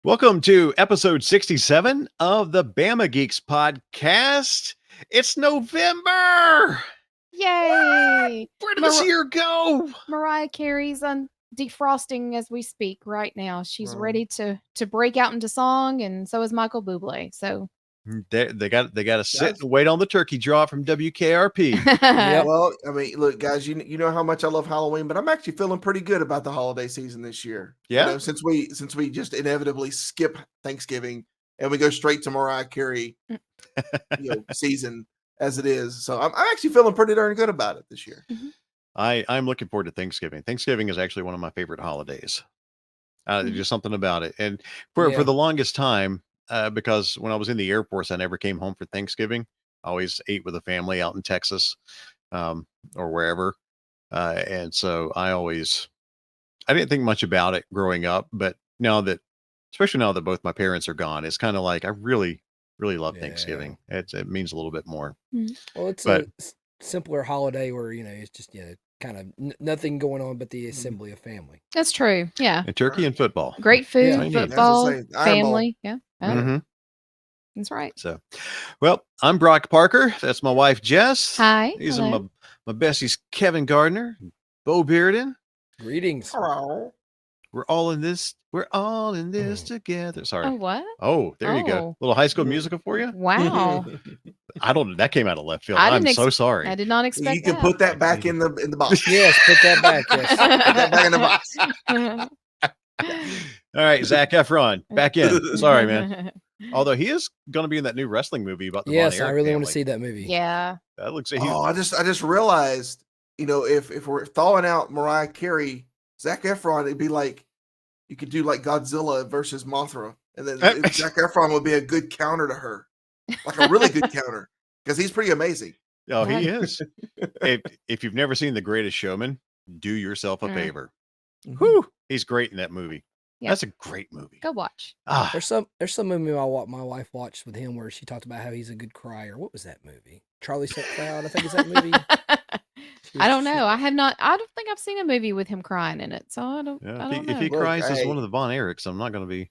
Welcome to episode 67 of the Bama Geeks podcast. It's November. Yay! Where did this year go? Mariah Carey's defrosting as we speak right now. She's ready to break out into song, and so is Michael Bublé. So they got to sit and wait on the turkey drop from WKRP. Yeah. Well, I mean, look, guys, you know how much I love Halloween, but I'm actually feeling pretty good about the holiday season this year. Yeah. You know, since we just inevitably skip Thanksgiving and we go straight to Mariah Carey, season as it is. So I'm actually feeling pretty darn good about it this year. Mm-hmm. I'm looking forward to Thanksgiving. Thanksgiving is actually one of my favorite holidays. Just something about it. And for the longest time, because when I was in the Air Force, I never came home for Thanksgiving. I always ate with a family out in Texas or wherever. And so I didn't think much about it growing up. But especially now that both my parents are gone, it's kind of like I really, really love Thanksgiving. It means a little bit more. Well, it's a simpler holiday where, it's just, kind of nothing going on but the assembly of family. That's true. Yeah. And turkey and football. Great food, football, family. Yeah. Mm-hmm. That's right. So, well, I'm Brock Parker. That's my wife, Jess. Hi. These are my besties, Kevin Gardner, Bo Bearden. Greetings. Hello. We're all in this together. Sorry. Oh, what? Oh, there you go. Little High School Musical for you. Wow. That came out of left field. I'm so sorry. I did not expect you can put that back in the box. Yes, put that back. Yes. Put that back in the box. All right, Zac Efron, back in. Sorry, man. Although he is going to be in that new wrestling movie about the Yes, Von Erich I really family. want to see that movie. Yeah. That looks. I just realized, if we're thawing out Mariah Carey, Zac Efron, it'd be like you could do like Godzilla versus Mothra, and then Zac Efron would be a good counter to her, like a really good counter, because he's pretty amazing. Oh, he is. If you've never seen The Greatest Showman, do yourself a favor. Whew, he's great in that movie. Yep. That's a great movie. Go watch. There's some movie my wife watched with him where she talked about how he's a good crier. What was that movie? Charlie Set Cloud, I think is that movie. I don't know. I don't think I've seen a movie with him crying in it, so I don't know. If he cries as one of the Von Erichs, I'm not going to be.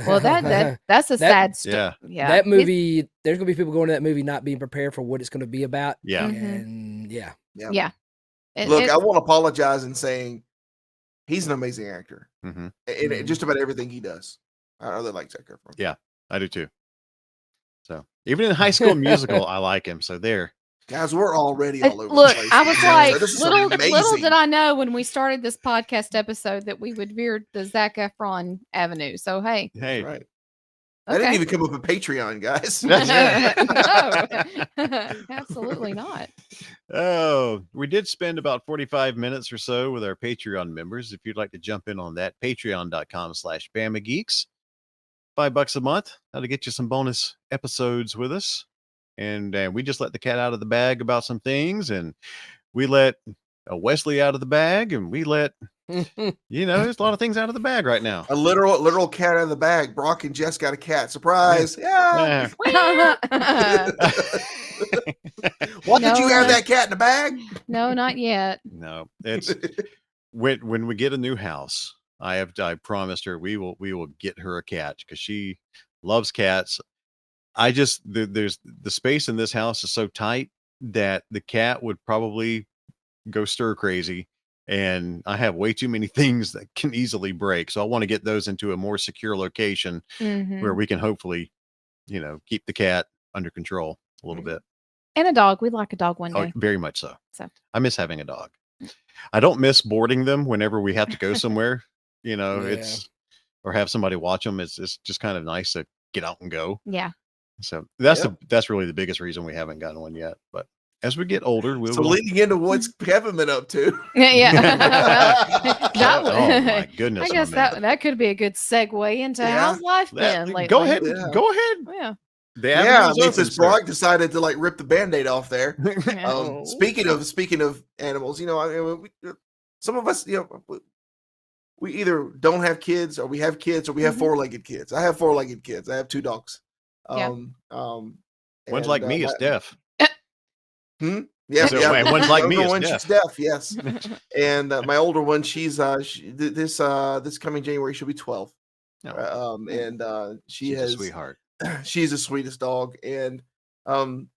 Well, that's a sad story. Yeah. That movie, there's going to be people going to that movie not being prepared for what it's going to be about. Yeah. And yeah. Look, I won't apologize in saying he's an amazing actor in just about everything he does. I really like Zac Efron. Yeah, I do too. So even in High School Musical, I like him. So there. Guys, we're already all over Look, the place. I was like, little amazing. did I know when we started this podcast episode that we would veer the Zac Efron avenue. So, hey. Right. Okay. I didn't even come up with Patreon, guys. No, absolutely not. Oh, we did spend about 45 minutes or so with our Patreon members. If you'd like to jump in on that, patreon.com/BamaGeeks. $5 a month. That'll get you some bonus episodes with us. And we just let the cat out of the bag about some things, and we let Wesley out of the bag, and we let there's a lot of things out of the bag right now. A literal cat out of the bag. Brock and Jess got a cat. Surprise! Yeah. Why did you have that cat in the bag? No, not yet. No, it's when we get a new house. I promised her we will get her a cat because she loves cats. There's the space in this house is so tight that the cat would probably go stir crazy, and I have way too many things that can easily break. So I want to get those into a more secure location where we can hopefully, keep the cat under control a little bit. And a dog. We'd like a dog one day. Oh, very much so. I miss having a dog. I don't miss boarding them whenever we have to go somewhere, it's or have somebody watch them. It's just kind of nice to get out and go. Yeah. So that's really the biggest reason we haven't gotten one yet. But as we get older, we'll. So leading into what's Kevin been up to? Yeah. Oh my goodness! I guess that could be a good segue into how's life been lately. Go ahead. Go ahead. Yeah. Since Brock decided to rip the Band-Aid off there. Speaking of animals, some of us, we either don't have kids or we have kids or we have four-legged kids. I have four-legged kids. I have two dogs. One's like me is deaf. Yeah, So, yeah. and one's like me, Older is one, deaf. she's deaf. Yes, and my older one, this coming January she'll be 12. No, And she's a sweetheart. she's the sweetest dog, and um,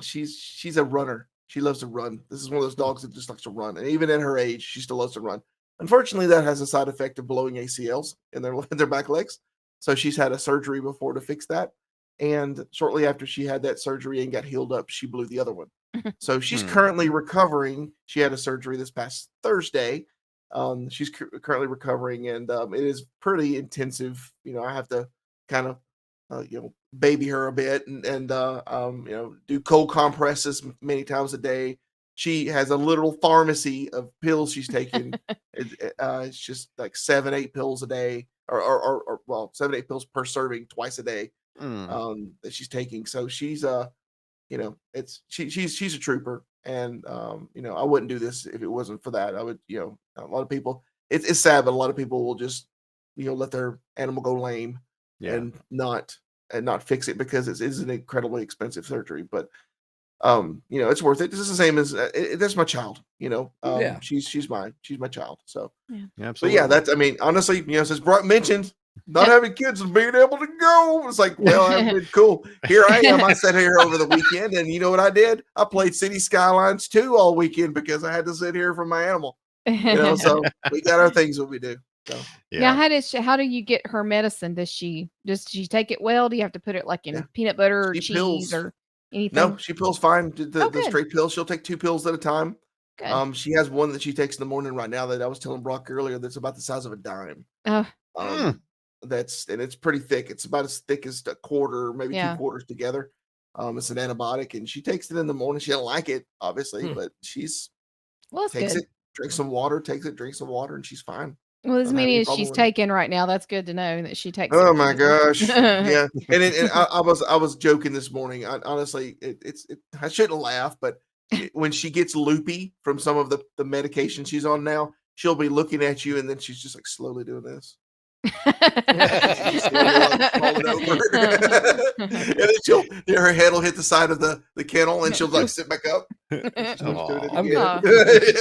she's a runner. She loves to run. This is one of those dogs that just likes to run, and even at her age, she still loves to run. Unfortunately, that has a side effect of blowing ACLs in their back legs. So she's had a surgery before to fix that, and shortly after she had that surgery and got healed up, she blew the other one. So she's currently recovering. She had a surgery this past Thursday. She's currently recovering, and it is pretty intensive. I have to kind of baby her a bit and do cold compresses many times a day. She has a little pharmacy of pills she's taking. It's just like 7-8 pills a day, or 7-8 pills per serving twice a day that she's taking. So she's she's a trooper, and I wouldn't do this if it wasn't for that. I would, a lot of people. It's sad, but a lot of people will just let their animal go lame and not fix it because it is an incredibly expensive surgery. But it's worth it. This is the same as that's my child. She's mine. She's my child. So absolutely. But that's, I mean, honestly, since Brock mentioned not having kids and being able to go, it's like, well, I've been cool. Here I am. I sat here over the weekend, and you know what I did? I played City Skylines 2 all weekend because I had to sit here for my animal. So we got our things that we do. So Now, how do you get her medicine? Does she take it well? Do you have to put it like in peanut butter or cheese or anything? No, she pills fine. The straight pills. She'll take 2 pills at a time. Good. She has one that she takes in the morning right now that I was telling Brock earlier that's about the size of a dime. It's pretty thick. It's about as thick as a quarter, maybe 2 quarters together. It's an antibiotic, and she takes it in the morning. She don't like it, obviously, but she's takes it, drinks some water, drinks some water, and she's fine. Well, as many as she's taking right now, that's good to know that she takes. Oh my gosh, yeah. And I was joking this morning. Honestly, I shouldn't laugh, but when she gets loopy from some of the medication she's on now, she'll be looking at you, and then she's just like slowly doing this. She's slowly falling over. And then her head will hit the side of the kennel, and she'll like sit back up. I'm good.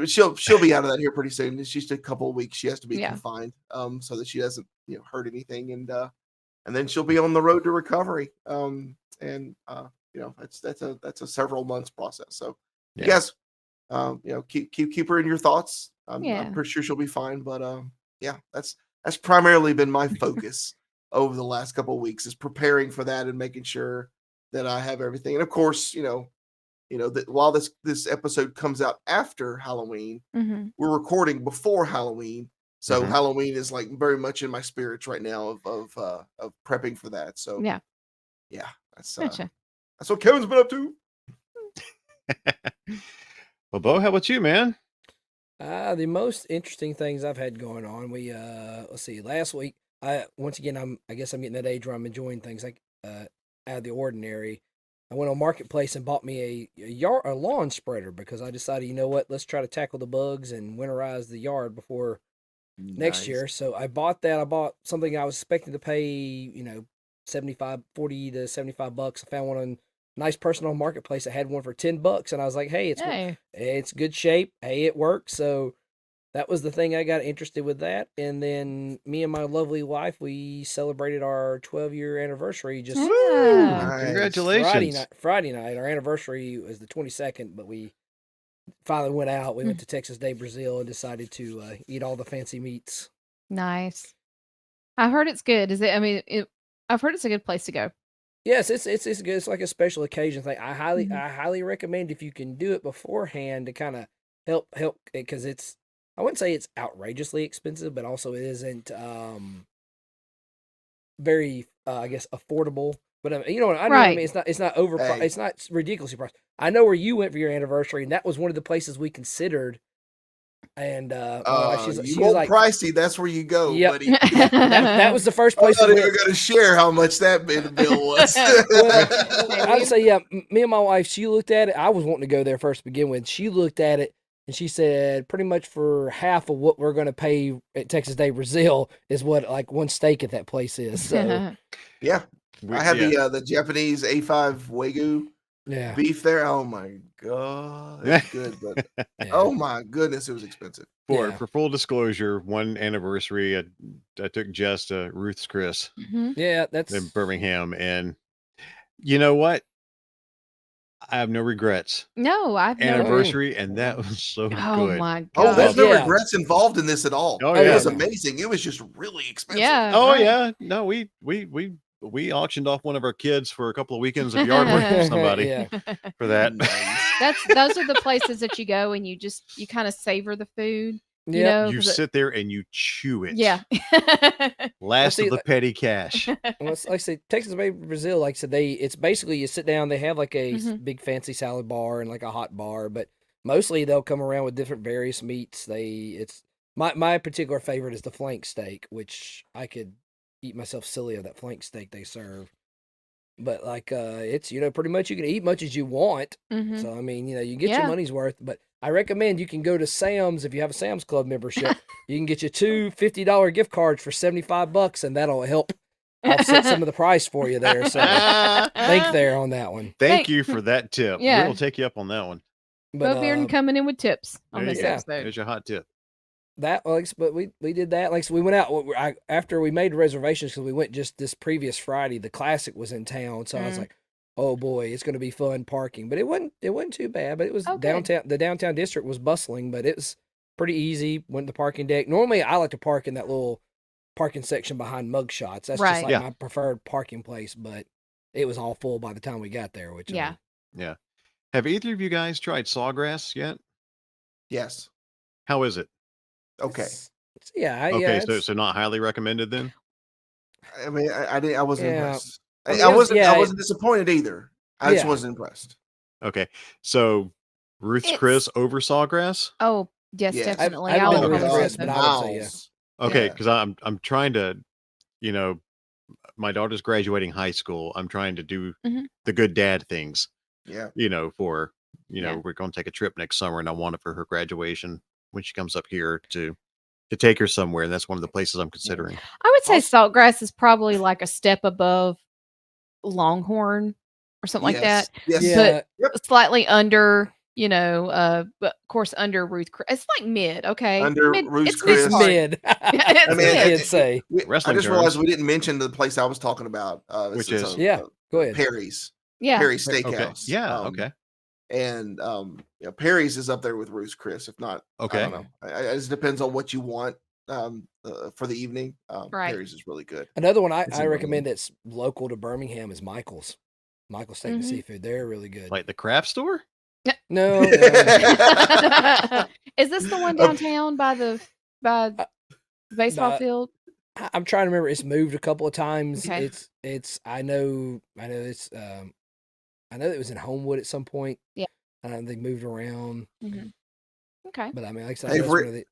She'll be out of that here pretty soon. It's just a couple of weeks. She has to be confined, so that she doesn't hurt anything, and then she'll be on the road to recovery. That's a several months process. So you guys, keep her in your thoughts. I'm pretty sure she'll be fine, but that's primarily been my focus over the last couple of weeks, is preparing for that and making sure that I have everything. And of course, that while this episode comes out after Halloween, we're recording before Halloween. So Halloween is like very much in my spirits right now of prepping for that. So that's what Kevin's been up to. Well, Bo, how about you, man? The most interesting things I've had going on. We let's see. Last week, I guess I'm getting that age where I'm enjoying things like out of the ordinary. I went on Marketplace and bought me a lawn spreader because I decided, you know what, let's try to tackle the bugs and winterize the yard before next year. So I bought that. I bought something I was expecting to pay, $40 to $75. I found one on nice person on Marketplace that had one for $10, and I was like, hey, it's good shape. Hey, it works. So that was the thing I got interested with that. And then me and my lovely wife, we celebrated our 12-year anniversary just congratulations. Friday night. Our anniversary was the 22nd, but we finally went out. We went to Texas Day, Brazil, and decided to eat all the fancy meats. Nice. I heard it's good. Is it? I mean, I've heard it's a good place to go. Yes, it's good. It's like a special occasion thing. I highly recommend if you can do it beforehand to kind of help because I wouldn't say it's outrageously expensive, but also it isn't very I guess affordable. But I know what I mean. It's not overpriced. It's not ridiculously priced. I know where you went for your anniversary, and that was one of the places we considered. And she was like, pricey. That's where you go, buddy. that was the first place. I'm not even going to share how much that bill was. I would say, me and my wife, she looked at it. I was wanting to go there first to begin with. She looked at it, and she said, pretty much for half of what we're going to pay at Texas Day Brazil is what like one steak at that place is. So I had the Japanese A5 Wagyu Yeah. beef there. Oh my god, it's good, but oh my goodness, it was expensive. Yeah. For full disclosure, one anniversary, I took Jess to Ruth's Chris Yeah, in that's Birmingham, and you know what? I have no regrets. No, I've no. Anniversary, and that was so Oh good. my Oh, there's god. no Yeah. regrets involved in this at all. Oh, It yeah. was no. amazing. It was just really expensive. Yeah. Oh right. yeah, no, we auctioned off one of our kids for a couple of weekends of yard work for somebody Yeah. for that. Nice. Those are the places that you go and you kind of savor the food. You Yep. know, You 'cause sit there and you chew it. yeah. Last see, of the petty cash. Well, it's like I say, Texas, maybe Brazil, like I said, it's basically you sit down, they have like a Mhm. big fancy salad bar and like a hot bar, but mostly they'll come around with different various meats. It's my particular favorite is the flank steak, which I could eat myself silly of that flank steak they serve. But like it's pretty much you can eat much as you want. Mhm. So I mean, you get your Yeah. money's worth, but I recommend you can go to Sam's if you have a Sam's Club membership. You can get you two $50 gift cards for $75 and that'll help offset some of the price for you there. So think there on that one. Thank you for that tip. Yeah. We'll take you up on that one. But Bo Bearden coming in with tips on There you this go. episode. There's your hot tip. but we did that. Like so we went out after we made reservations because we went just this previous Friday. The Classic was in town, so I was like, "Oh boy, it's going to be fun parking." But it wasn't too bad. But it was Oh, good. downtown. The downtown district was bustling, but it was pretty easy. Went to the parking deck. Normally, I like to park in that little parking section behind Mugshots. That's just Right. like Yeah. my preferred parking place. But it was all full by the time we got there. Which Yeah. Yeah. Have either of you guys tried sawgrass yet? Yes. How is it? Okay. yeah. Okay, yeah, so not highly recommended then? I mean, I wasn't Yeah. impressed. I mean, I it was- wasn't. yeah, I it- wasn't disappointed either. I just Yeah. wasn't impressed. Okay. So Ruth's It's- Chris over sawgrass? Oh, yes, Yes. definitely. I haven't I'll been to Okay. Ruth's probably Chris, say but that. I would say Miles. Okay, Yeah. because I'm trying to, my daughter's graduating high school. I'm trying to do Mhm. the good dad things, Yeah. for Yeah. we're going to take a trip next summer, and I want it for her graduation when she comes up here to take her somewhere, and that's one of the places I'm considering. I would say saltgrass is probably like a step above Longhorn or something like that. Yes. Yeah. But slightly under, but of course under Ruth Chris. It's like mid, okay? Under Mid, Ruth's it's Chris. It's mid-part. mid. It's As the mid. kids say. I Wrestling just realized terms. we didn't mention the place I was talking about. Which it's is? Yeah, go ahead. Perry's. Yeah. Perry's Okay. Steakhouse. Yeah. Okay. And Perry's is up there with Ruth's Chris. If not, I Okay. don't know. It just depends on what you want for the evening. Right. Perry's is really good. Another one It's I in recommend that's local to Birmingham is Michael's. Michael's Steak and Mhm. Seafood. They're really good. Like the craft store? No. Is this the one downtown by the baseball Nah. field? I'm trying to remember. It's moved a couple of times. Okay. It's I know it's I know it was in Homewood at some point. Yeah. They moved around. Okay. But I mean, like I said, Hey, that's one of the,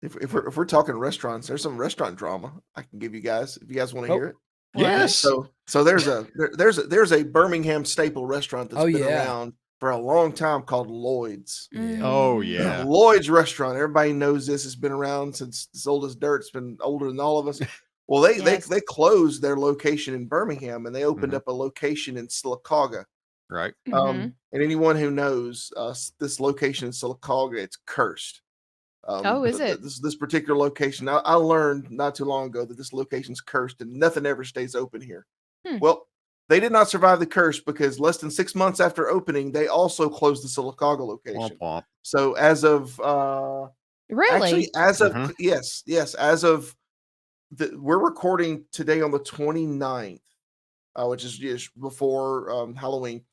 If we're talking restaurants, there's some restaurant drama I can give you guys if you guys want to Oh. hear it. Yes. So there's a Birmingham staple restaurant that's Oh, been yeah. around for a long time called Lloyd's. Oh Mm. yeah. Lloyd's restaurant. Everybody knows this. It's been around since as old as dirt. It's been older than all of us. Well, Yes. they closed their location in Birmingham and they opened Mhm. up a location in Sylacauga. Right. Mhm. And anyone who knows this location in Sylacauga, it's cursed. Oh, is it? This particular location? I learned not too long ago that this location's cursed and nothing ever stays open here. Well, they did not survive the curse because less than 6 months after opening, they also closed the Sylacauga location. Womp womp. So as of Really? actually, as of Mhm. yes, as of we're recording today on the 29th, which is just before Halloween.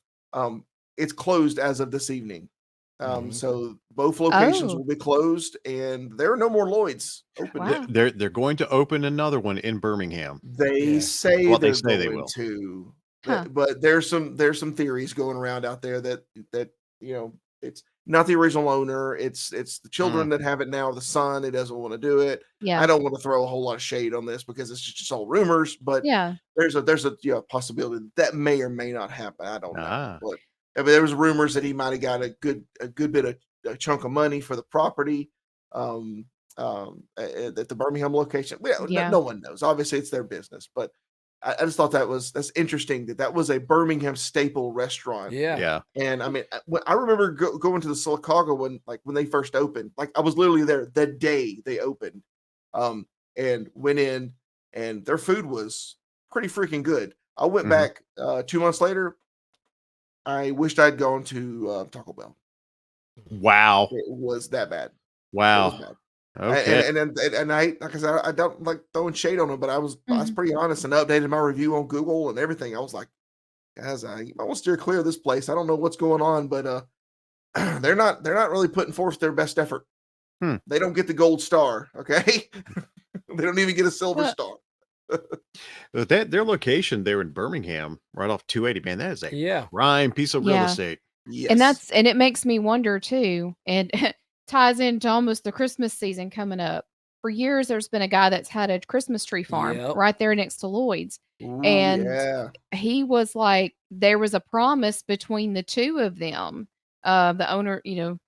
It's closed as of this evening. So both locations Oh. will be closed, and there are no more Lloyd's open. Wow. They're going to open another one in Birmingham. They Yeah. say Well, they they're say they going will. to, Huh. but there's some theories going around out there that it's not the original owner. It's the children that have it now. The son, he doesn't want to do it. Yeah. I don't want to throw a whole lot of shade on this because it's just all rumors, but Yeah. there's a possibility that may or may not happen. I don't know. Ah. But I mean, there was rumors that he might have got a good bit of a chunk of money for the property at the Birmingham location. Well, Yeah. no one knows. Obviously, it's their business, but I just thought that's interesting that was a Birmingham staple restaurant. Yeah. And I mean, I remember going to the Silicaga when they first opened. Like I was literally there the day they opened, and went in, and their food was pretty freaking good. I went back 2 months later. I wished I'd gone to Taco Bell. Wow. It was that bad. Wow. It was bad. Okay. And I, like I said, I don't like throwing shade on them, but I was pretty honest and updated my review on Google and everything. I was like, guys, I want to steer clear of this place. I don't know what's going on, but they're not really putting forth their best effort. They don't get the gold star, okay? They don't even get a silver star. Their location there in Birmingham, right off 280, man, that is a prime piece of real estate. Yes. And it makes me wonder too, and ties into almost the Christmas season coming up. For years, there's been a guy that's had a Christmas tree farm right there next to Lloyd's. Ooh, and he was like, there was a promise between the two of them, the owner,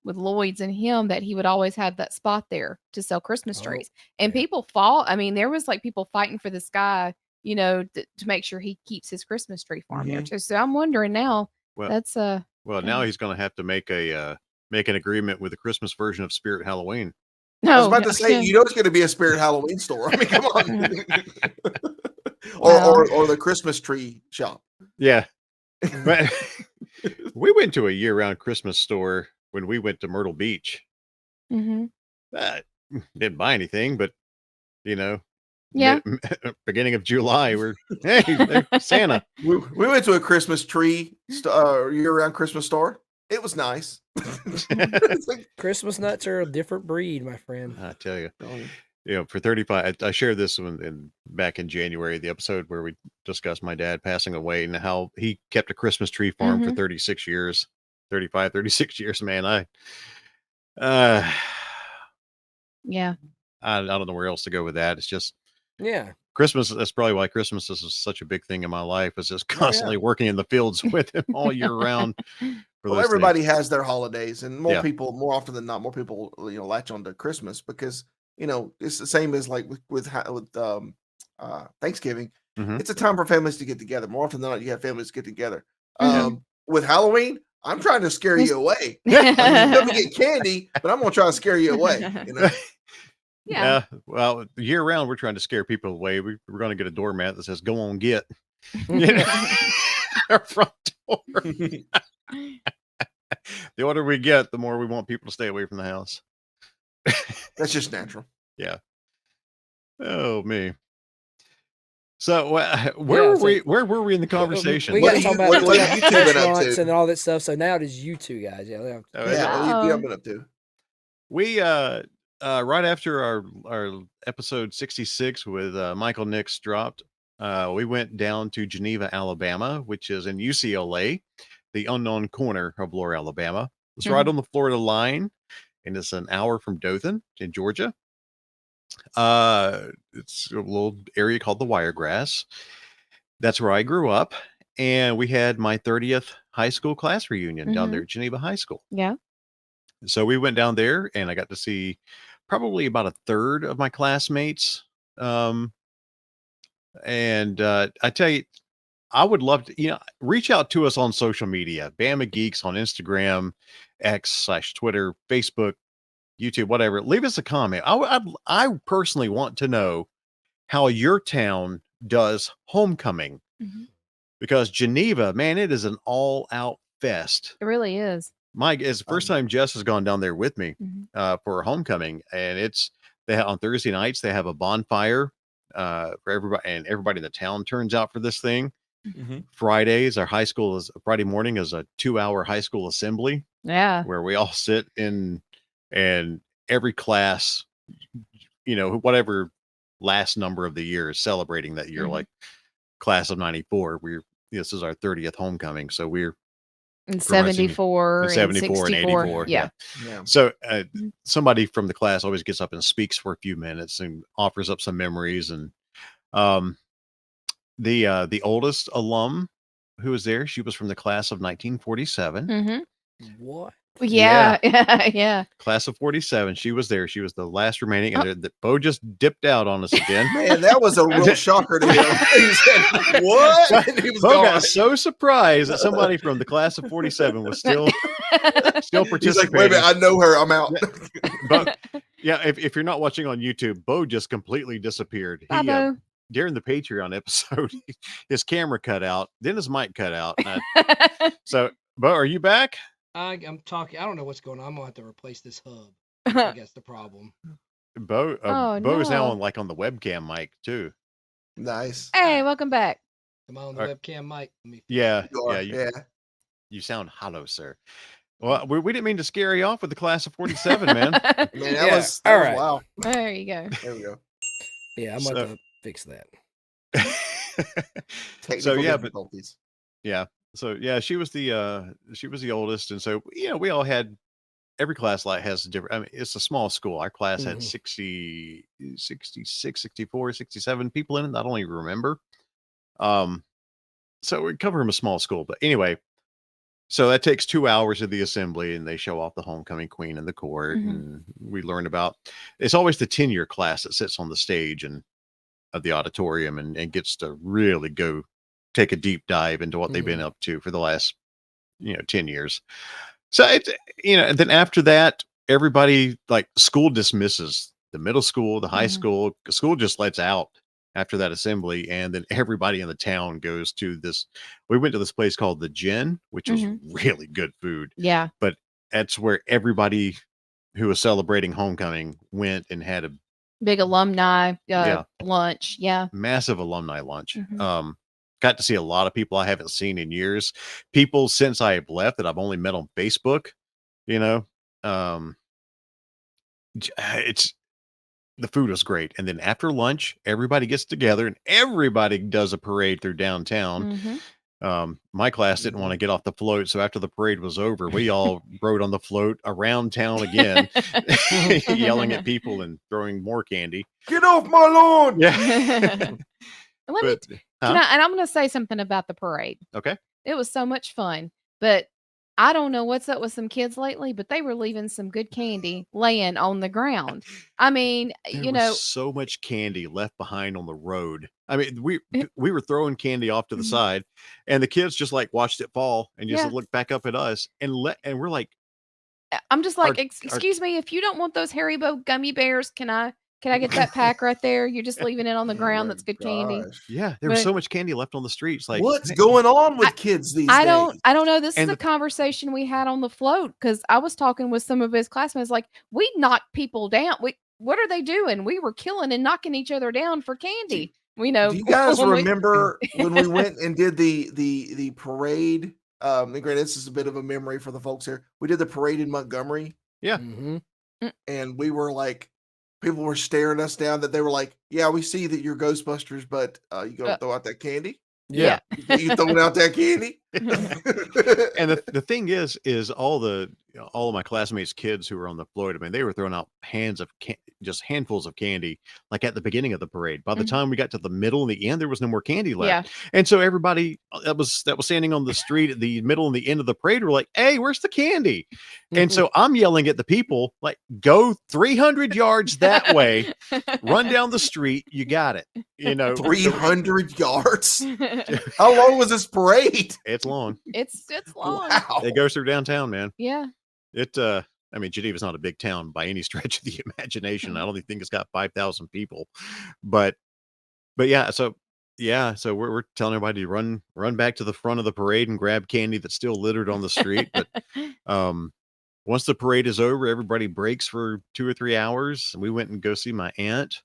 with Lloyd's and him, that he would always have that spot there to sell Christmas trees. And people fought. I mean, there was like people fighting for this guy, to make sure he keeps his Christmas tree farm there too. So I'm wondering now, well, now he's going to have to make an agreement with the Christmas version of Spirit Halloween. I was about to say, it's going to be a Spirit Halloween store. I mean, come on. or the Christmas tree shop. Yeah. But we went to a year-round Christmas store when we went to Myrtle Beach. Mm-hmm. Didn't buy anything, but beginning of July, there's Santa. We went to a Christmas tree year-round Christmas store. It was nice. It's like, Christmas nuts are a different breed, my friend. I tell you. For 35, I shared this one back in January, the episode where we discussed my dad passing away and how he kept a Christmas tree farm for 36 years, 36 years, man. I don't know where else to go with that. It's just, Christmas. That's probably why Christmas is such a big thing in my life, is just constantly working in the fields with him all year round. Well, everybody has their holidays, and more often than not, more people latch on to Christmas because it's the same as like with Thanksgiving. It's a time for families to get together. More often than not, you have families get together. With Halloween, I'm trying to scare you away. Like, you're gonna get candy, but I'm gonna try to scare you away. Yeah. Well, year round, we're trying to scare people away. We're going to get a doormat that says "Go on, get." Our front door. The older we get, the more we want people to stay away from the house. That's just natural. Yeah. Oh me. So where were we in the conversation? We got to talk about restaurants and all that stuff. So now it is you two guys. What have you been up to? We right after our episode 66 with Michael Nix dropped, we went down to Geneva, Alabama, which is in UCLA, the unknown corner of Lower Alabama. It's right on the Florida line, and it's an hour from Dothan in Georgia. It's a little area called the Wiregrass. That's where I grew up, and we had my 30th high school class reunion down there at Geneva High School. Yeah. So we went down there, and I got to see probably about a third of my classmates. And I tell you, I would love to, reach out to us on social media, Bama Geeks on Instagram, X/Twitter, Facebook, YouTube, whatever. Leave us a comment. I personally want to know how your town does homecoming, because Geneva, man, it is an all-out fest. It really is. Mike, it's the first time Jess has gone down there with me for homecoming, and on Thursday nights they have a bonfire for everybody, and everybody in the town turns out for this thing. Friday morning is a 2-hour high school assembly. Yeah, where we all sit in, and every class, whatever last number of the year is celebrating that year, like class of 94. This is our 30th homecoming, so we're in 74 and 74 and 84. Yeah. So somebody from the class always gets up and speaks for a few minutes and offers up some memories. And the oldest alum who was there, she was from the class of 1947. What? Yeah, yeah. Class of 47. She was there. She was the last remaining, and Bo just dipped out on us again. Man, that was a real shocker to him. He said, "What?" And he was Bo gone. got so surprised that somebody from the class of 47 was still participating. He's like, "Wait a minute, I know her. I'm out." But yeah, if you're not watching on YouTube, Bo just completely disappeared. Bye, Bo. During the Patreon episode, his camera cut out, then his mic cut out. So, Bo, are you back? I'm talking. I don't know what's going on. I'm gonna have to replace this hub. I think that's the problem. Bo, Bo is now on the webcam mic too. Nice. Hey, welcome back. Am I on the webcam mic? Yeah, yeah. You sound hollow, sir. Well, we didn't mean to scare you off with the class of 47, man. Man, that was all right. Wow. There you go. There we go. Yeah, I'm going to fix that. So yeah, difficulties. So yeah, she was the oldest, and so we all had, every class has different. I mean, it's a small school. Our class had 60, 66, 64, 67 people in it. I don't even remember. So we cover them a small school, but anyway. So that takes 2 hours of the assembly, and they show off the homecoming queen in the court, and we learn about. It's always the tenure class that sits on the stage and of the auditorium and gets to really go take a deep dive into what they've been up to for the last 10 years. So it's and then after that, everybody, like, school dismisses, the middle school, the high school just lets out after that assembly, and then everybody in the town goes to this. We went to this place called the Gin, which was really good food. Yeah. But that's where everybody who was celebrating homecoming went and had a big alumni lunch. Yeah. Massive alumni lunch. Got to see a lot of people I haven't seen in years. People since I have left that I've only met on Facebook, it's, the food was great. And then after lunch, everybody gets together and everybody does a parade through downtown. My class didn't want to get off the float, so after the parade was over, we all rode on the float around town again, yelling at people and throwing more candy. Get off my lawn! Yeah. And I'm going to say something about the parade. Okay. It was so much fun, but I don't know what's up with some kids lately, but they were leaving some good candy laying on the ground. I mean, there was so much candy left behind on the road. I mean, we were throwing candy off to the side, and the kids just like watched it fall and just looked back up at us and we're like, I'm just like, excuse me, if you don't want those Haribo gummy bears, can I get that pack right there? You're just leaving it on the ground. That's good candy. Yeah, there was so much candy left on the streets. Like, what's going on with kids these days? I don't know. This is a conversation we had on the float, because I was talking with some of his classmates. Like, we knock people down. What are they doing? We were killing and knocking each other down for candy. Do you guys remember when we went and did the parade? And granted, this is a bit of a memory for the folks here. We did the parade in Montgomery. Yeah. And we were like, people were staring us down, that they were like, yeah, we see that you're Ghostbusters, but you gonna throw out that candy? Yeah. You throwing out that candy? And the thing is all of my classmates' kids who were on the float, I mean, they were throwing out just handfuls of candy, like at the beginning of the parade. By the time we got to the middle and the end, there was no more candy left. Yeah. And so everybody that was standing on the street at the middle and the end of the parade were like, hey, where's the candy? And so I'm yelling at the people, like, go 300 yards that way, run down the street, you got it. 300 yards? How long was this parade? It's long. It's long. Wow. It goes through downtown, man. Yeah. I mean, Geneva's not a big town by any stretch of the imagination. I don't even think it's got 5,000 people, but yeah. So we're telling everybody to run back to the front of the parade and grab candy that's still littered on the street. But once the parade is over, everybody breaks for 2 or 3 hours, and we went and go see my aunt.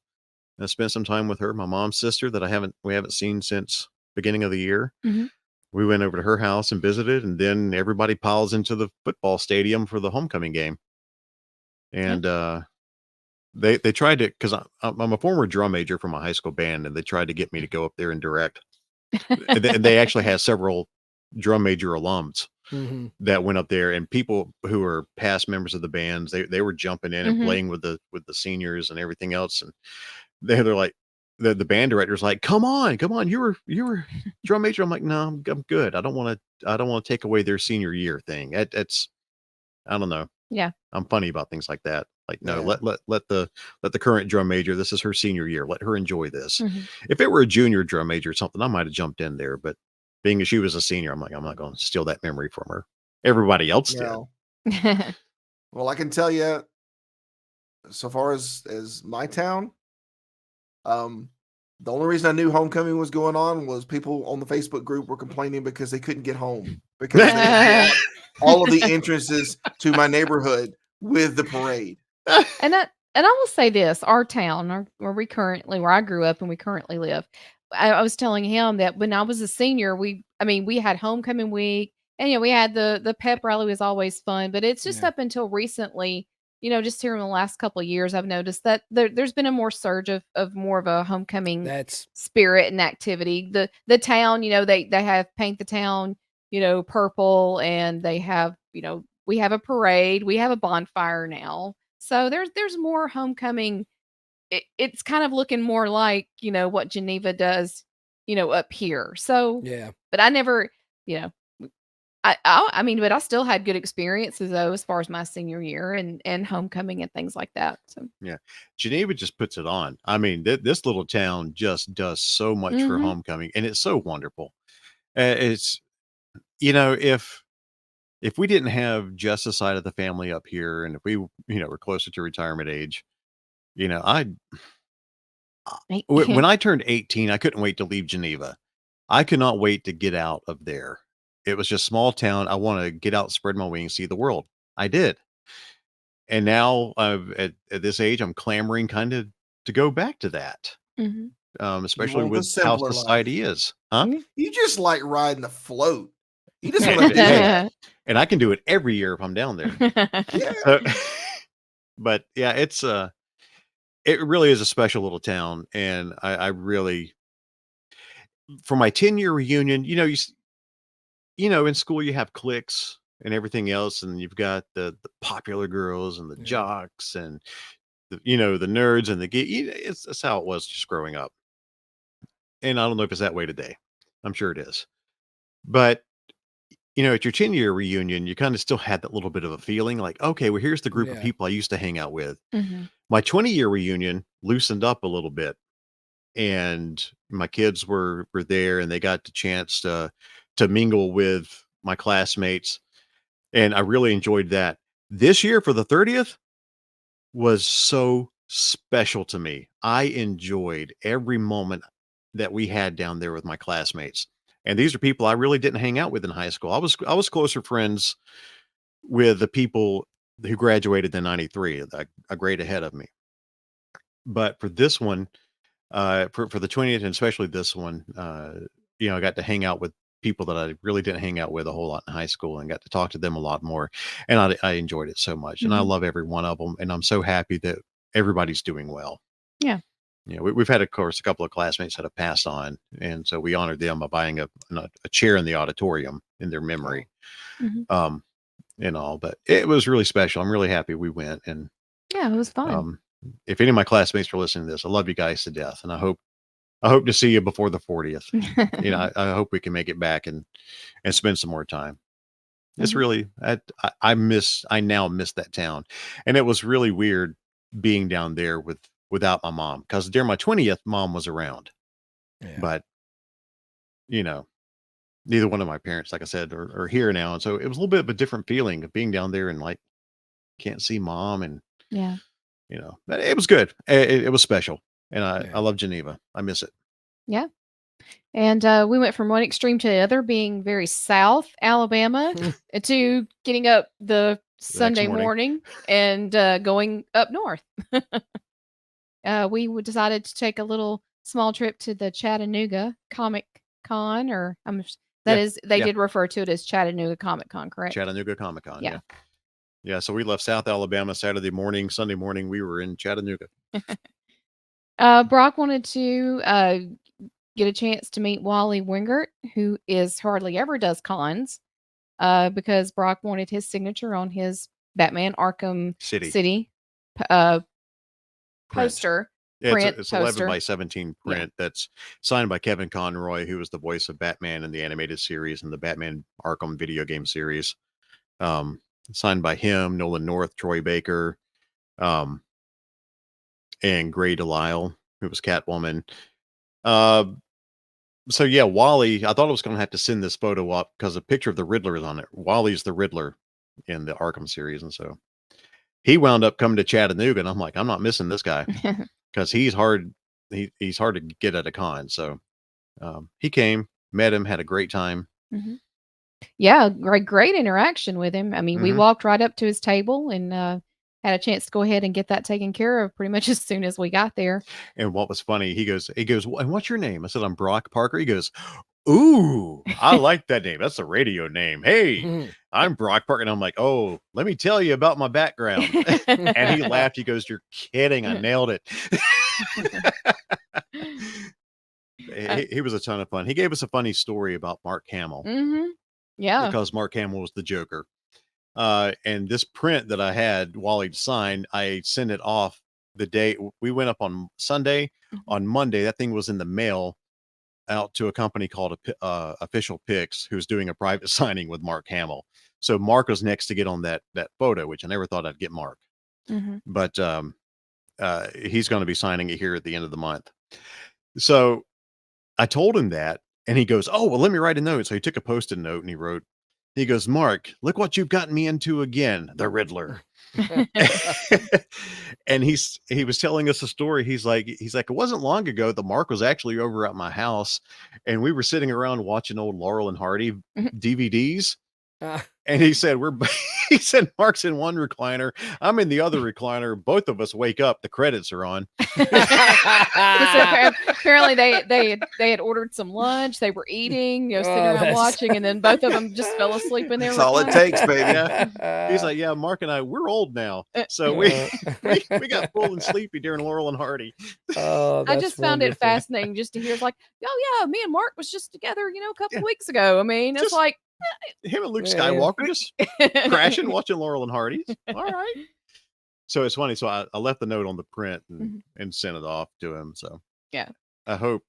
I spent some time with her, my mom's sister, that we haven't seen since beginning of the year. We went over to her house and visited, and then everybody piles into the football stadium for the homecoming game. And they tried to, because I'm a former drum major for my high school band, and they tried to get me to go up there and direct. And they actually had several drum major alums that went up there, and people who are past members of the bands, they were jumping in and playing with the seniors and everything else. And they're like, the band director's like, come on, you were drum major. I'm like, no, I'm good. I don't want to take away their senior year thing. That's I don't know. Yeah. I'm funny about things like that. Like, no, Yeah. let the current drum major. This is her senior year. Let her enjoy this. Mhm. If it were a junior drum major or something, I might have jumped in there. But being as she was a senior, I'm like, I'm not going to steal that memory from her. Everybody else did. No. Well, I can tell you, so far as my town, the only reason I knew homecoming was going on was people on the Facebook group were complaining because they couldn't get home because they blocked all of the entrances to my neighborhood with the parade. And I will say this: our town, where I grew up and we currently live. I was telling him that when I was a senior, we had homecoming week, and we had the pep rally was always fun. But it's just Yeah. up until recently, just here in the last couple of years, I've noticed that there's been a more surge of more of a homecoming That's spirit and activity. The town, they have paint the town, purple, and they have, we have a parade, we have a bonfire now. So there's more homecoming. It's kind of looking more like, what Geneva does, up here. So, yeah. but I never, you know, I mean, but I still had good experiences though, as far as my senior year and homecoming and things like that. So, Yeah. Geneva just puts it on. I mean, this little town just does so much for Mhm. homecoming, and it's so wonderful. It's, if we didn't have Jess's side of the family up here, and if we, were closer to retirement age, I when I turned 18, I couldn't wait to leave Geneva. I could not wait to get out of there. It was just small town. I want to get out, spread my wings, see the world. I did. And now at this age, I'm clamoring kind of to go back to that. Mhm. Especially want the with how simpler life. society is. Huh? You just like riding the float. You just Hey, want to do hey, that. and I can do it every year if I'm down there. Yeah. So, but yeah, it really is a special little town. And I really, for my 10-year reunion, in school you have cliques and everything else, and you've got the popular girls and the Yeah. jocks and the nerds and the it's how it was just growing up. And I don't know if it's that way today. I'm sure it is. But at your 10-year reunion, you kind of still had that little bit of a feeling like, okay, well, here's the group of Yeah. people I used to hang out with. Mhm. My 20-year reunion loosened up a little bit, and my kids were there, and they got the chance to mingle with my classmates, and I really enjoyed that. This year for the 30th was so special to me. I enjoyed every moment that we had down there with my classmates. And these are people I really didn't hang out with in high school. I was closer friends with the people who graduated in 93, a grade ahead of me. But for this one, for the 20th, and especially this one, I got to hang out with people that I really didn't hang out with a whole lot in high school, and got to talk to them a lot more. And I enjoyed it so much. And I Mhm. love every one of them. And I'm so happy that everybody's doing well. Yeah. We've had, of course, a couple of classmates that have passed on. And so we honored them by buying a chair in the auditorium in their memory. Mhm. And all, but it was really special. I'm really happy we went. And Yeah, it was fun. if any of my classmates are listening to this, I love you guys to death. And I hope to see you before the 40th. I hope we can make it back and spend some more time. It's Mhm. really, I now miss that town. And it was really weird being down there without my mom, because during my 20th, mom was around, Yeah. but neither one of my parents, like I said, are here now. And so it was a little bit of a different feeling of being down there and like, can't see mom. And, Yeah. but it was good. It was special. And I Yeah. love Geneva. I miss it. Yeah. And we went from one extreme to the other, being very South Alabama to getting up the Sunday morning. morning and going up north. We decided to take a little small trip to the Chattanooga Comic Con, or Yeah, they yeah. did refer to it as Chattanooga Comic Con, correct? Chattanooga Comic Con. Yeah. Yeah. So we left South Alabama Saturday morning. Sunday morning, we were in Chattanooga. Brock wanted to get a chance to meet Wally Wingert, who hardly ever does cons, because Brock wanted his signature on his Batman Arkham City. City Print. poster. Yeah, Print it's poster. 11 by 17 print that's signed by Kevin Conroy, who was the voice of Batman in the animated series and the Batman Arkham video game series. signed by him, Nolan North, Troy Baker, and Gray Delisle, who was Catwoman. So yeah, Wally, I thought I was going to have to send this photo up because a picture of the Riddler is on it. Wally's the Riddler in the Arkham series. And so he wound up coming to Chattanooga, and I'm like, I'm not missing this guy because he's hard. He's hard to get at a con. So he came, met him, had a great time. Mm-hmm. Yeah, great interaction with him. I mean, we walked right up to his table and had a chance to go ahead and get that taken care of pretty much as soon as we got there. And what was funny, he goes, and what's your name? I said, I'm Brock Parker. He goes, ooh, I like that name. That's a radio name. Hey, I'm Brock Parker. And I'm like, oh, let me tell you about my background. And he laughed. He goes, you're kidding. I nailed it. He was a ton of fun. He gave us a funny story about Mark Hamill. Yeah. Because Mark Hamill was the Joker. And this print that I had Wally sign, I sent it off the day we went up on Sunday. On Monday, that thing was in the mail out to a company called Official Pics, who's doing a private signing with Mark Hamill. So Mark was next to get on that photo, which I never thought I'd get Mark. But he's going to be signing it here at the end of the month. So I told him that, and he goes, oh, well, let me write a note. So he took a Post-it note and he wrote, he goes, Mark, look what you've gotten me into again, the Riddler. And he was telling us a story. He's like, it wasn't long ago that Mark was actually over at my house and we were sitting around watching old Laurel and Hardy DVDs. And he said, he said, Mark's in one recliner. I'm in the other recliner. Both of us wake up. The credits are on. Apparently they had ordered some lunch. They were eting, sitting around watching, and then both of them just fell asleep in there. That's all it takes, baby. Yeah. He's like, yeah, Mark and I, we're old now. So we got full and sleepy during Laurel and Hardy. I just found it fascinating just to hear. It's like, oh yeah, me and Mark was just together, a couple weeks ago. I mean, it's like him and Luke Skywalker just crashing, watching Laurel and Hardy. All right. So it's funny. So I left the note on the print and sent it off to him. So yeah, I hope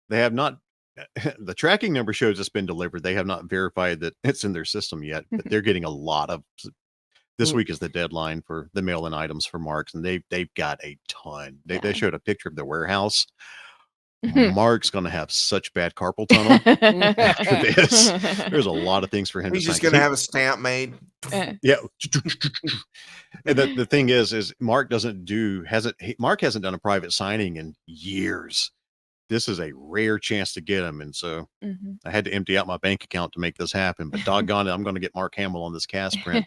they have not. The tracking number shows it's been delivered. They have not verified that it's in their system yet, but they're getting a lot of. This week is the deadline for the mail-in items for Mark's, and they've got a ton. They showed a picture of their warehouse. Mark's going to have such bad carpal tunnel after this. There's a lot of things for him. He's just going to have a stamp made. Yeah. And the thing is Mark hasn't done a private signing in years. This is a rare chance to get him. And so I had to empty out my bank account to make this happen. But doggone it, I'm going to get Mark Hamill on this cast print.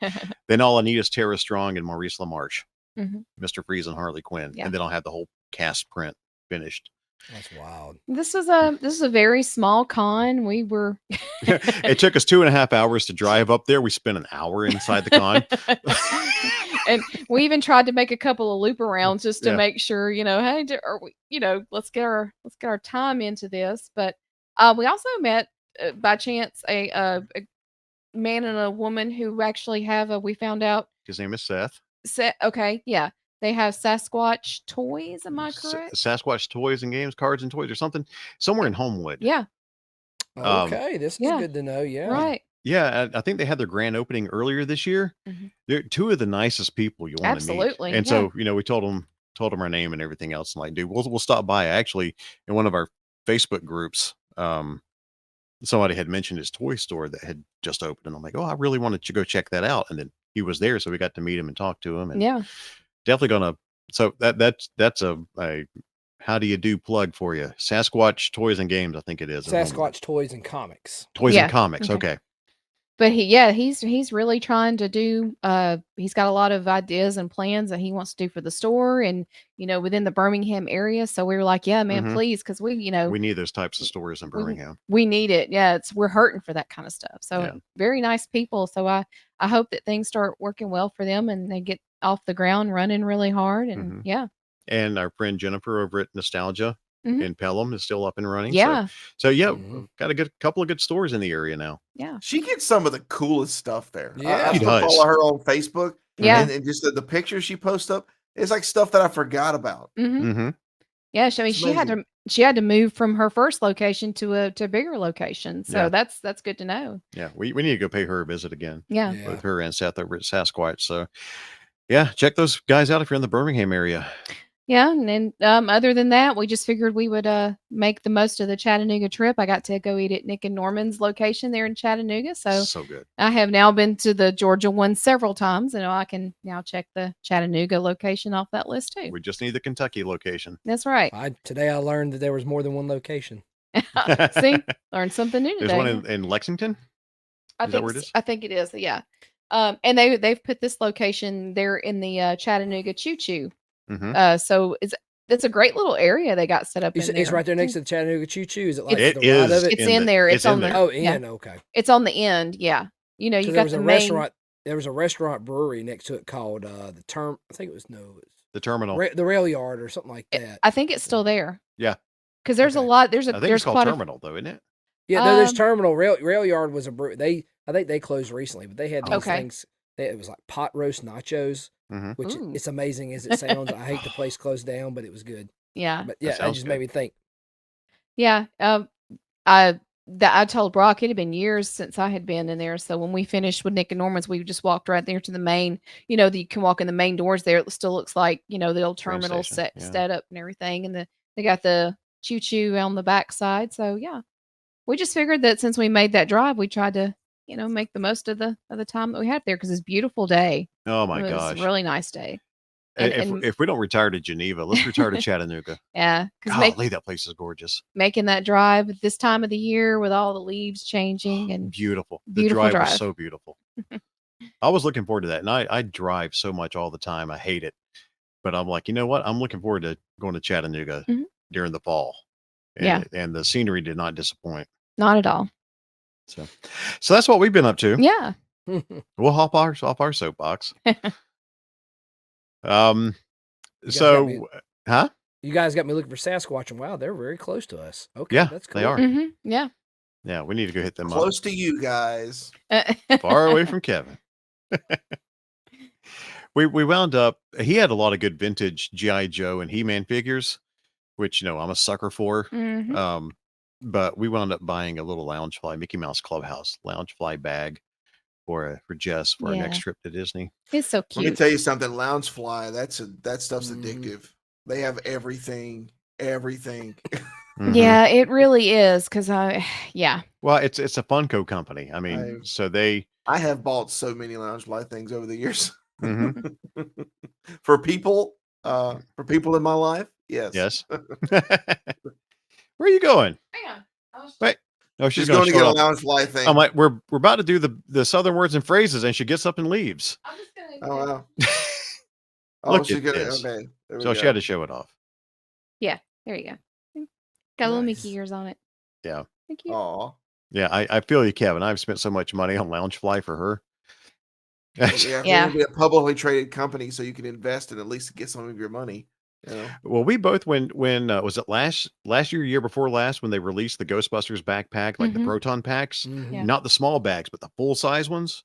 Then all I need is Tara Strong and Maurice LaMarche, Mr. Freeze and Harley Quinn. Yeah. And then I'll have the whole cast print finished. That's wild. This is a very small con. We were it took us 2.5 hours to drive up there. We spent an hour inside the con. And we even tried to make a couple of loop arounds just to make sure, hey, let's get our time into this. But we also met by chance a man and a woman who actually we found out his name is Seth. Okay, yeah. They have Sasquatch toys. Am I correct? Sasquatch toys and games, cards and toys, or something somewhere in Homewood. Yeah. Okay, this is good to know. Yeah. Right. Yeah, I think they had their grand opening earlier this year. They're two of the nicest people you want to meet. Absolutely. And so, we told them our name and everything else. And like, dude, we'll stop by. Actually, in one of our Facebook groups, somebody had mentioned his toy store that had just opened, and I'm like, oh, I really wanted to go check that out. And then he was there, so we got to meet him and talk to him. And definitely gonna. So that's a how do you do plug for you? Sasquatch Toys and Games, I think it is. Sasquatch Toys and Comics. Toys and Comics. Okay. But he's really trying to do. He's got a lot of ideas and plans that he wants to do for the store, and within the Birmingham area. So we were like, yeah, man, please, because we need those types of stores in Birmingham. We need it. Yeah, we're hurting for that kind of stuff. So very nice people. So I hope that things start working well for them and they get off the ground running really hard. And And our friend Jennifer over at Nostalgia in Pelham is still up and running. Yeah. So got a couple of good stores in the area now. Yeah. She gets some of the coolest stuff there. Yeah. I follow her on Facebook. Yeah. And just the pictures she posts up, it's like stuff that I forgot about. Yeah, I mean, It's she amazing. had to move from her first location to a bigger location. So Yeah. that's good to know. Yeah, we need to go pay her a visit again. Yeah. Yeah. Both her and Seth over at Sasquatch. So, yeah, check those guys out if you're in the Birmingham area. Yeah, and then other than that, we just figured we would make the most of the Chattanooga trip. I got to go eat at Nick and Norman's location there in Chattanooga. So So good. I have now been to the Georgia one several times, and I can now check the Chattanooga location off that list too. We just need the Kentucky location. That's right. Today I learned that there was more than one location. See, learned something new today. There's one in Lexington. Is that where it is? I think it is. Yeah. And they've put this location there in the Chattanooga Choo Choo. Mm-hmm. So it's a great little area they got set up in there. It's right there next to the Chattanooga Choo Choo. Is it like It the ride is of it? It's in there. It's on there. there. Oh, Yeah. okay. It's on the end. Yeah. You know, you There got was the a main restaurant. There was a restaurant brewery next to it called the Term. I think it was The terminal. the Rail Yard or something like that. I think it's still there. Yeah. Because there's a Okay. lot. I think There's it's called quite Terminal, though, isn't it? Yeah, no, there's Um, Terminal. Rail Yard was a brew. I think they closed recently, but they had these Okay. things. It was like pot roast nachos, Mm-hmm. which Ooh. it's amazing as it sounds. I hate the place closed down, but it was good. Yeah. But yeah, that sounds just good. made me think. Yeah. I told Brock it had been years since I had been in there. So when we finished with Nick and Norman's, we just walked right there to the main. You know, you can walk in the main doors there. It still looks like the old Train terminal station, yeah. set up and everything, and they got the choo choo on the back side. So yeah, we just figured that since we made that drive, we tried to make the most of the time that we had there because it's a beautiful day. Oh my It was gosh! a really nice day. And And if we don't retire to Geneva, let's retire to Chattanooga. yeah, because Golly, that place is gorgeous. making that drive at this time of the year with all the leaves changing and Beautiful. The beautiful drive was drive. so beautiful. I was looking forward to that, and I drive so much all the time. I hate it, but I'm like, you know what? I'm looking forward to going to Chattanooga Mhm. during the fall. Yeah. And the scenery did not disappoint. Not at all. So that's what we've been up to. Yeah. We'll hop off our soapbox. Um. You guys got me- So, huh? You guys got me looking for Sasquatch, and wow, they're very close to us. Okay, Yeah, that's cool. they are. Yeah. Yeah, we need to go hit them Close to you guys. up. Far away from Kevin. We wound up. He had a lot of good vintage GI Joe and He-Man figures, which I'm a sucker for. Mhm. But we wound up buying a little Loungefly Mickey Mouse Clubhouse Loungefly bag for Jess for our next Yeah. trip to Disney. It's so Let me cute. tell you something. Loungefly, that stuff's Mhm. addictive. They have everything. Mhm. Yeah, it really is because yeah. Well, it's a Funko company. I mean, so they. I have bought so many Loungefly things over the years. Mhm. For people in my life, yes. Yes. Where are you going? Hang on. Wait. No, she's She's going going to get a show up. Loungefly thing. I'm like, we're about to do the Southern words and phrases, and she gets up and leaves. I'm just gonna Oh wow. Oh, Look she's at gonna. this. Okay. There we So she go. had to show it off. There you go. Got little Nice. Mickey ears on it. Yeah. Thank you. Aw. Yeah, I feel you, Kevin. I've spent so much money on Loungefly for her. Yeah, if you're Yeah. gonna be a publicly traded company, so you can invest and at least get some of your money. Well, we both when was it last year before last when they released the Ghostbusters backpack, like the Mhm. proton packs, Mhm. Yeah. not the small bags, but the full size ones.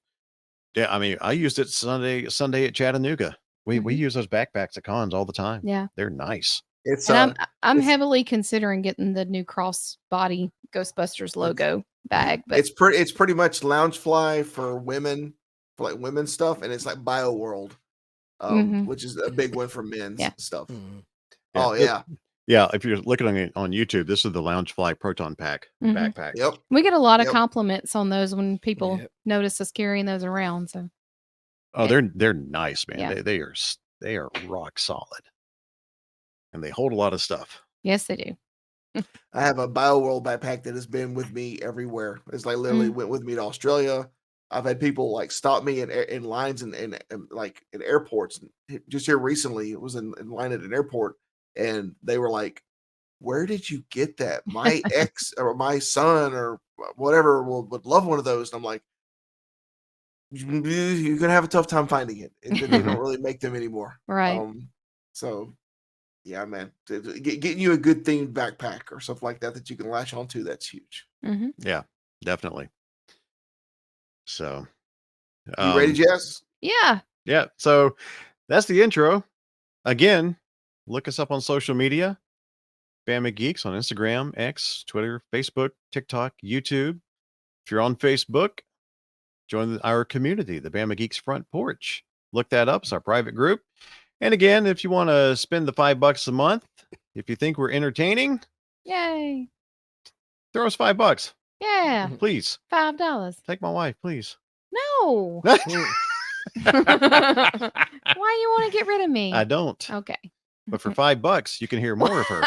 Yeah, I mean, I used it Sunday at Chattanooga. We Mhm. use those backpacks at cons all the time. Yeah. They're nice. It's And I'm it's- heavily considering getting the new crossbody Ghostbusters logo bag, but it's pretty much Loungefly for women, for like women's stuff, and it's like Bio World, Mhm. which is a big one for men's Yeah. stuff. Mhm. Oh yeah. Yeah, if you're looking on YouTube, this is the Loungefly Proton Pack Mhm. backpack. Yep. we get a lot of Yep. compliments on those when people Yep. notice us carrying those around. So Oh, they're nice, man. Yeah. They are rock solid, and they hold a lot of stuff. yes, they do. I have a Bio World backpack that has been with me everywhere. It's like literally went with me to Australia. I've had people like stop me in lines and like in airports. Just here recently, it was in line at an airport, and they were like, "Where did you get that? My ex or my son or whatever would love one of those." And I'm like, "You're gonna have a tough time finding it. They don't really make them anymore." Right. So yeah, man, getting you a good themed backpack or stuff like that you can latch onto, that's huge. Hmm. Yeah, definitely. So, You ready, Jess? Yeah. yeah. So that's the intro. Again, look us up on social media. Bama Geeks on Instagram, X, Twitter, Facebook, TikTok, YouTube. If you're on Facebook, join our community, the Bama Geeks Front Porch. Look that up. It's our private group. And again, if you want to spend the $5 a month, if you think we're entertaining, Yay. throw us $5. Yeah. Please. $5. Take my wife, please. No. Why you want to get rid of me? I don't. Okay. But for $5, you can hear more of her.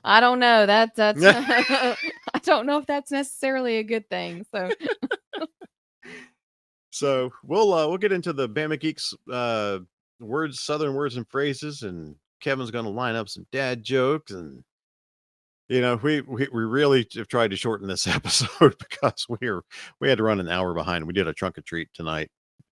I don't know. That's I don't know if that's necessarily a good thing. So So we'll get into the Bama Geeks words, Southern words and phrases, and Kevin's going to line up some dad jokes, and you know we really have tried to shorten this episode because we had to run an hour behind. We did a trunk or treat tonight,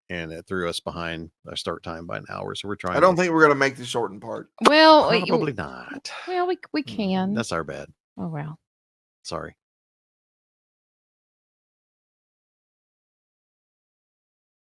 and it threw us behind our start time by an hour. So we're trying. I don't think we're going to make the shortened part. well, probably not. Well, we can. That's our bad. Oh well. Sorry.